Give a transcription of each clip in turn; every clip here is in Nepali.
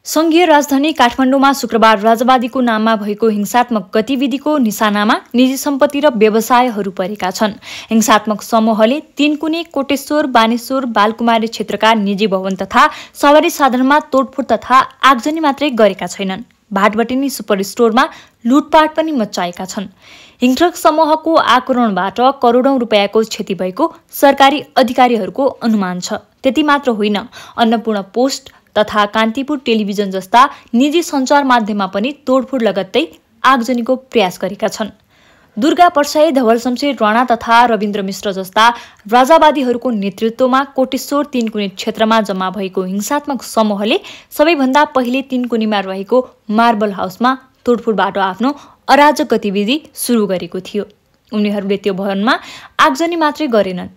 संघीय राजधानी काठमाडौँमा शुक्रबार राजावादीको नाममा भएको हिंसात्मक गतिविधिको निशानामा निजी सम्पत्ति र व्यवसायहरू परेका छन्। हिंसात्मक समूहले तीनकुने, कोटेश्वर, बानेश्वर, बालकुमारी क्षेत्रका निजी भवन तथा सवारी साधनमा तोडफोड तथा आगजनी मात्रै गरेका छैनन्, भाटबटेनी सुपर स्टोरमा लुटपाट पनि मच्चाएका छन्। हिंसक समूहको आक्रमणबाट करोडौं रुपियाँको क्षति भएको सरकारी अधिकारीहरूको अनुमान छ। त्यति मात्र होइन, अन्नपूर्ण पोस्ट तथा कान्तिपुर टेलिभिजन जस्ता निजी सञ्चार माध्यममा पनि तोडफोड लगत्तै आगजनीको प्रयास गरेका छन्। दुर्गा परसाई, धवल शमशेर राणा तथा रविन्द्र मिश्र जस्ता राजावादीहरूको नेतृत्वमा कोटेश्वर तीनकुने क्षेत्रमा जम्मा भएको हिंसात्मक समूहले सबैभन्दा पहिले तीनकुनेमा रहेको मार्बल हाउसमा तोडफोडबाट आफ्नो अराजक गतिविधि सुरु गरेको थियो। उनीहरूले त्यो भवनमा आगजनी मात्रै गरेनन्,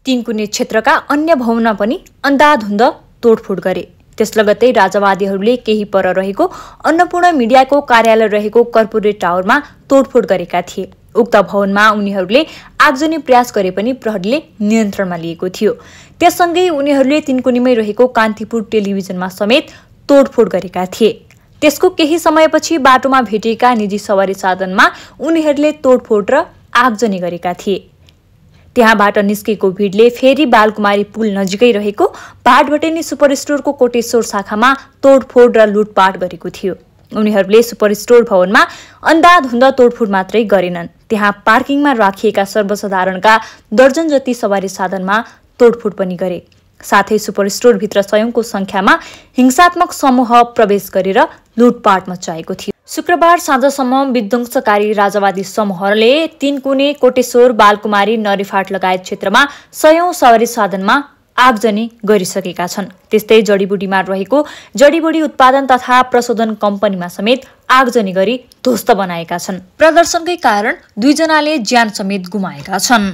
तीनकुने क्षेत्रका अन्य भवनमा पनि अन्धाधुन्ध तोडफोड गरे। त्यस लगत्तै राजावादीहरूले केही पर रहेको अन्नपूर्ण मिडियाको कार्यालय रहेको कर्पोरेट टावरमा तोडफोड गरेका थिए। उक्त भवनमा उनीहरूले आगजनी प्रयास गरे पनि प्रहरीले नियन्त्रणमा लिएको थियो। त्यससँगै उनीहरूले तीनकुनेमै रहेको कान्तिपुर टेलिभिजनमा समेत तोडफोड गरेका थिए। त्यसको केही समयपछि बाटोमा भेटिएका निजी सवारी साधनमा उनीहरूले तोडफोड र आगजनी गरेका थिए। त्यहाँबाट निस्केको भिडले फेरि बालकुमारी पुल नजिकै रहेको भाटबटेनी सुपर स्टोरको कोटेश्वर शाखामा तोडफोड र लुटपाट गरेको थियो। उनीहरूले सुपर स्टोर भवनमा अन्धाधुन्द तोडफोड मात्रै गरेनन्, त्यहाँ पार्किङमा राखिएका सर्वसाधारणका दर्जन जति सवारी साधनमा तोडफोड पनि गरे। साथै सुपर स्टोरभित्र सयौंको संख्यामा हिंसात्मक समूह प्रवेश गरेर लुटपाट मच्चाएको थियो। शुक्रबार साँझसम्म विध्वंसकारी राजावादी समूहले तीनकुने, कोटेश्वर, बालकुमारी, नरेफाट लगायत क्षेत्रमा सयौं सवारी साधनमा आगजनी गरिसकेका छन्। त्यस्तै जडीबुटीमा रहेको जडीबुटी उत्पादन तथा प्रशोधन कम्पनीमा समेत आगजनी गरी ध्वस्त बनाएका छन्। प्रदर्शनकै कारण 2 जनाले ज्यान समेत गुमाएका छन्।